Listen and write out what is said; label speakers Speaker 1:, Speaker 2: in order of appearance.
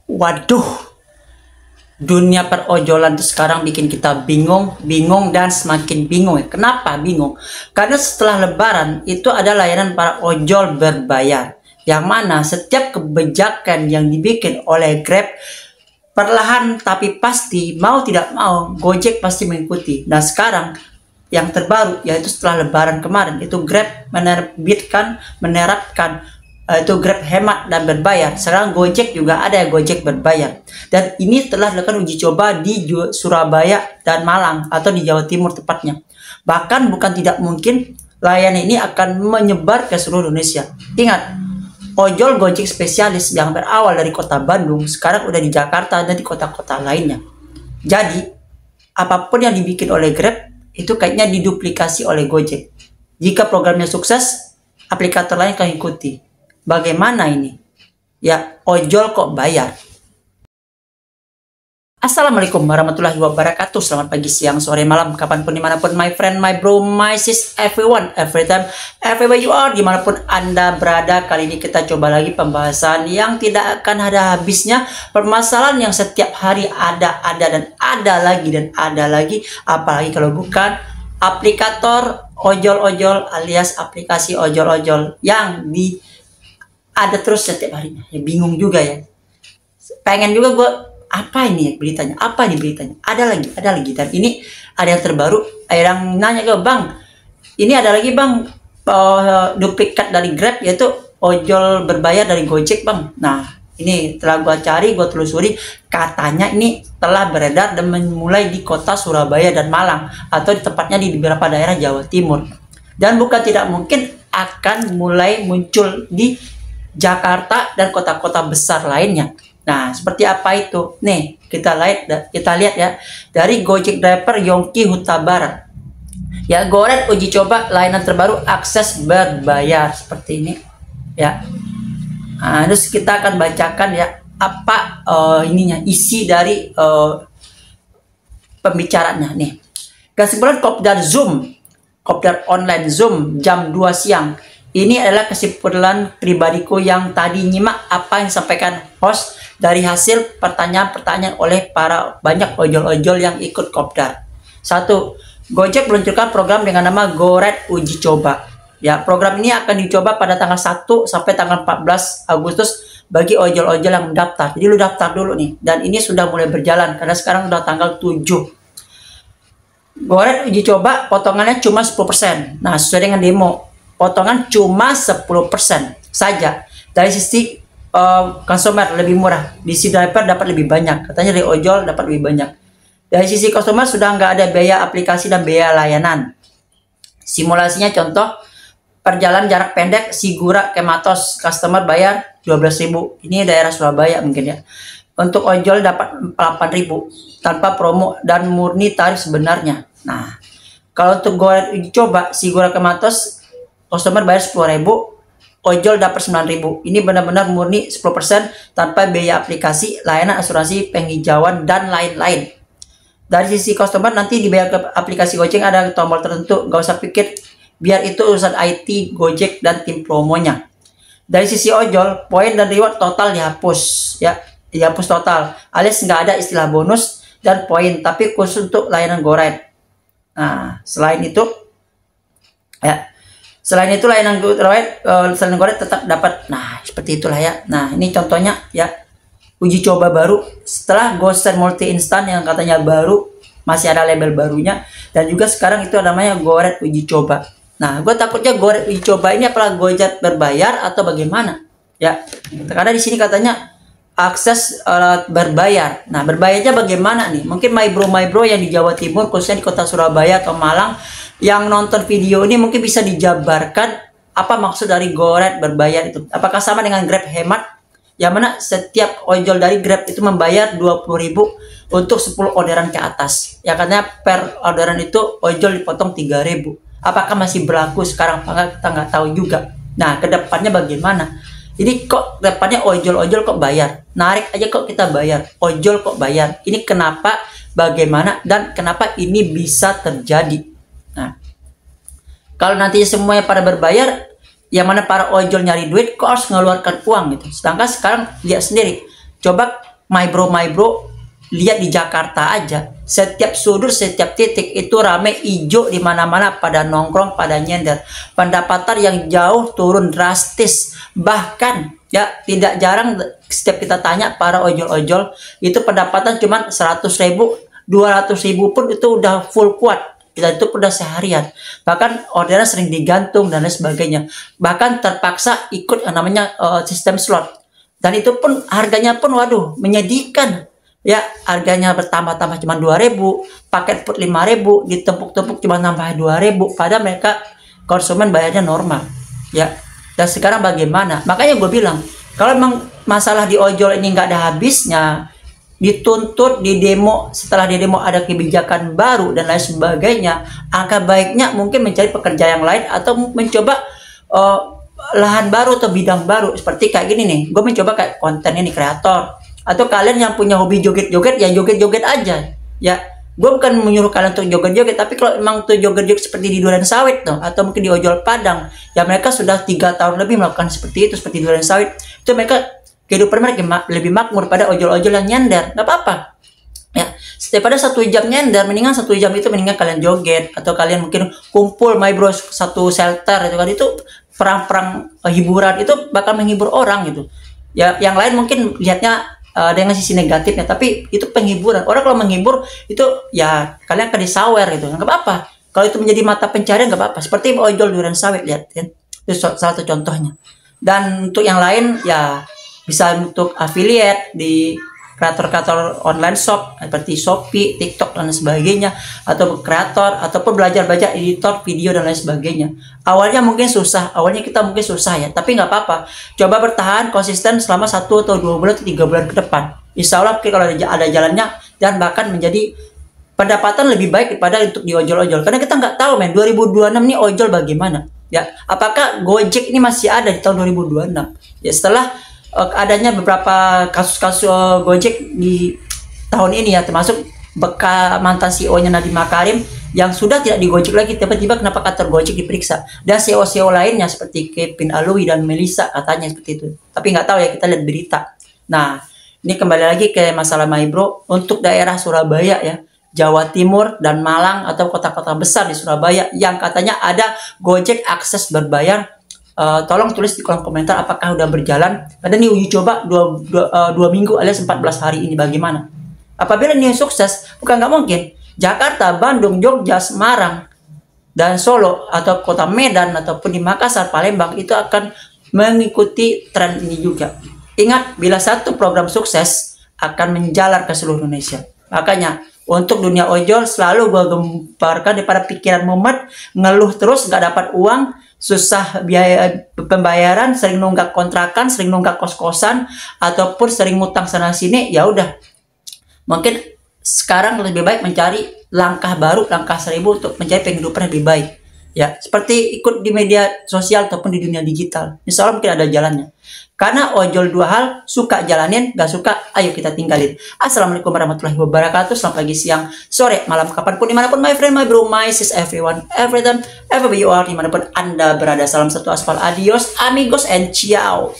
Speaker 1: Waduh, dunia perojolan tuh sekarang bikin kita bingung dan semakin bingung. Kenapa bingung? Karena setelah Lebaran itu ada layanan para ojol berbayar, yang mana setiap kebijakan yang dibikin oleh Grab perlahan tapi pasti, mau tidak mau, Gojek pasti mengikuti. Nah sekarang yang terbaru yaitu setelah Lebaran kemarin itu Grab menerapkan itu Grab hemat dan berbayar. Sekarang Gojek juga ada Gojek berbayar. Dan ini telah dilakukan uji coba di Surabaya dan Malang atau di Jawa Timur tepatnya. Bahkan bukan tidak mungkin layanan ini akan menyebar ke seluruh Indonesia. Ingat, ojol Gojek spesialis yang berawal dari kota Bandung sekarang udah di Jakarta dan di kota-kota lainnya. Jadi, apapun yang dibikin oleh Grab itu kayaknya diduplikasi oleh Gojek. Jika programnya sukses, aplikator lain akan ikuti. Bagaimana ini? Ya, ojol kok bayar? Assalamualaikum warahmatullahi wabarakatuh. Selamat pagi, siang, sore, malam, kapanpun, dimanapun, my friend, my bro, my sis, everyone, every time, everywhere you are, dimanapun Anda berada. Kali ini kita coba lagi pembahasan yang tidak akan ada habisnya. Permasalahan yang setiap hari ada dan ada lagi. Apalagi kalau bukan aplikator ojol-ojol alias aplikasi ojol-ojol yang ada terus setiap harinya. Ya bingung juga ya. Pengen juga gue, apa ini ya beritanya? Apa nih beritanya? Ada lagi. Dan ini ada yang terbaru. Ada yang nanya ke bang, ini ada lagi bang, duplikat dari Grab yaitu ojol berbayar dari Gojek bang. Nah ini telah gue cari, gue telusuri, katanya ini telah beredar dan memulai di kota Surabaya dan Malang atau di tepatnya di beberapa daerah Jawa Timur. Dan bukan tidak mungkin akan mulai muncul di Jakarta dan kota-kota besar lainnya. Nah, seperti apa itu? Nih, kita lihat ya dari Gojek driver Yongki Huta Barat. Ya, Goret uji coba layanan terbaru akses berbayar seperti ini. Ya. Nah, terus kita akan bacakan ya apa isi dari pembicaranya nih. Kesimpulan Kopdar online Zoom jam 2 siang. Ini adalah kesimpulan pribadiku yang tadi nyimak apa yang disampaikan host dari hasil pertanyaan-pertanyaan oleh para banyak ojol-ojol yang ikut kopdar. 1. Gojek meluncurkan program dengan nama Goret Uji Coba. Ya, program ini akan dicoba pada tanggal 1 sampai tanggal 14 Agustus bagi ojol-ojol yang mendaftar. Jadi lu daftar dulu nih. Dan ini sudah mulai berjalan karena sekarang udah tanggal 7. Goret Uji Coba potongannya cuma 10%. Nah, sesuai dengan demo. Potongan cuma 10% saja. Dari sisi consumer lebih murah, di sisi driver dapat lebih banyak. Katanya dari ojol dapat lebih banyak. Dari sisi customer sudah nggak ada biaya aplikasi dan biaya layanan. Simulasinya contoh, perjalanan jarak pendek Sigura ke Matos, customer bayar 12.000. Ini daerah Surabaya mungkin ya. Untuk ojol dapat 8.000 tanpa promo dan murni tarif sebenarnya. Nah, kalau untuk Goret Uji Coba Sigura ke Matos, customer bayar 10.000, ojol dapat 9.000. Ini benar-benar murni 10% tanpa biaya aplikasi, layanan asuransi, penghijauan, dan lain-lain. Dari sisi customer nanti dibayar ke aplikasi Gojek ada tombol tertentu, gak usah pikir, biar itu urusan IT, Gojek, dan tim promonya. Dari sisi ojol, poin dan reward total dihapus, ya, dihapus total, alias nggak ada istilah bonus dan poin, tapi khusus untuk layanan Goret. Nah, selain itu, ya. Selain itu layanan Goret tetap dapat. Nah, seperti itulah ya. Nah, ini contohnya ya. Uji coba baru setelah GoSend Multi Instan yang katanya baru, masih ada label barunya, dan juga sekarang itu namanya Goret Uji Coba. Nah, gue takutnya Goret Uji Coba ini apakah Gojek berbayar atau bagaimana? Ya. Karena di sini katanya akses berbayar. Nah, berbayarnya bagaimana nih? Mungkin my bro yang di Jawa Timur, khususnya di kota Surabaya atau Malang, yang nonton video ini mungkin bisa dijabarkan apa maksud dari Goret berbayar itu. Apakah sama dengan Grab hemat? Yang mana setiap ojol dari Grab itu membayar 20.000 untuk 10 orderan ke atas. Ya katanya per orderan itu ojol dipotong 3.000. Apakah masih berlaku sekarang? Kita nggak tahu juga. Nah, kedepannya bagaimana? Ini kok depannya ojol-ojol kok bayar? Narik aja kok kita bayar. Ojol kok bayar? Ini kenapa, bagaimana, dan kenapa ini bisa terjadi? Nah, kalau nantinya semuanya pada berbayar, yang mana para ojol nyari duit kok harus mengeluarkan uang gitu. Sedangkan sekarang lihat sendiri, coba my bro, lihat di Jakarta aja, setiap sudut, setiap titik itu rame, ijo di mana-mana, pada nongkrong, pada nyender. Pendapatan yang jauh turun drastis. Bahkan ya tidak jarang setiap kita tanya para ojol-ojol itu pendapatan cuma 100.000, 200.000 pun itu udah full kuat. Kita itu udah seharian. Bahkan orderan sering digantung dan lain sebagainya. Bahkan terpaksa ikut yang namanya sistem slot. Dan itu pun harganya pun waduh menyedihkan. Ya, harganya bertambah-tambah cuma 2.000, paket food 5.000, ditempuk-tempuk cuma nambah 2.000, padahal mereka konsumen bayarnya normal. Ya, dan sekarang bagaimana? Makanya gue bilang, kalau memang masalah di ojol ini nggak ada habisnya, dituntut di demo, setelah di demo ada kebijakan baru dan lain sebagainya, angka baiknya mungkin mencari pekerja yang lain atau mencoba lahan baru atau bidang baru. Seperti kayak gini nih, gue mencoba kayak konten ini, kreator. Atau kalian yang punya hobi joget-joget, ya joget-joget aja. Ya, gue bukan menyuruh kalian untuk joget-joget, tapi kalau memang tuh joget-joget seperti di Duren Sawit tuh, atau mungkin di ojol Padang, ya mereka sudah 3 tahun lebih melakukan seperti itu, seperti Duren Sawit. Itu mereka kehidupan mereka lebih makmur pada ojol-ojol yang nyender. Gak apa-apa. Ya, daripada 1 jam nyender, mendingan 1 jam itu mendingan kalian joget, atau kalian mungkin kumpul my bro satu shelter itu kan, itu perang-perang hiburan itu bakal menghibur orang gitu. Ya, yang lain mungkin lihatnya ada yang sisi negatifnya, tapi itu penghiburan. Orang kalau menghibur itu ya kalian akan disawer gitu, nggak apa-apa. Kalau itu menjadi mata pencarian nggak apa-apa. Seperti ojol Duren Sawit, lihat kan, itu salah satu contohnya. Dan untuk yang lain ya bisa untuk affiliate di kreator-kreator online shop seperti Shopee, TikTok dan sebagainya, atau kreator ataupun belajar editor video dan lain sebagainya. Awalnya mungkin susah, awalnya kita mungkin susah ya, tapi nggak apa-apa. Coba bertahan konsisten selama 1 atau 2 bulan atau 3 bulan ke depan. Insya Allah kalau ada jalannya dan bahkan menjadi pendapatan lebih baik daripada untuk di ojol-ojol. Karena kita nggak tahu 2026 nih ojol bagaimana. Ya, apakah Gojek ini masih ada di tahun 2026? Ya, setelah adanya beberapa kasus-kasus Gojek di tahun ini ya, termasuk bekas mantan CEO-nya Nadiem Makarim yang sudah tidak di Gojek lagi, tiba-tiba kenapa kantor Gojek diperiksa, dan CEO-CEO lainnya seperti Kevin Alwi dan Melissa katanya seperti itu, tapi nggak tahu ya, kita lihat berita. Nah, ini kembali lagi ke masalah my bro untuk daerah Surabaya ya, Jawa Timur dan Malang atau kota-kota besar di Surabaya yang katanya ada Gojek akses berbayar. Tolong tulis di kolom komentar apakah udah berjalan. Ada nih uji coba 2 minggu alias 14 hari ini bagaimana. Apabila ini sukses, bukan nggak mungkin Jakarta, Bandung, Jogja, Semarang, dan Solo atau kota Medan ataupun di Makassar, Palembang itu akan mengikuti tren ini juga. Ingat, bila satu program sukses akan menjalar ke seluruh Indonesia. Makanya untuk dunia ojol selalu gue gemparkan daripada pikiran mumet, ngeluh terus nggak dapat uang, susah biaya pembayaran, sering nunggak kontrakan, sering nunggak kos-kosan, ataupun sering ngutang sana sini. Ya udah, mungkin sekarang lebih baik mencari langkah baru, langkah 1000 untuk mencari penghidupan lebih baik. Ya, seperti ikut di media sosial ataupun di dunia digital. Insya Allah mungkin ada jalannya. Karena ojol 2 hal, suka jalanin, gak suka, ayo kita tinggalin. Assalamualaikum warahmatullahi wabarakatuh. Selamat pagi, siang, sore, malam, kapanpun, dimanapun, my friend, my bro, my sis, everyone, everytime, ever you are, dimanapun Anda berada. Salam satu aspal, adios, amigos, and ciao.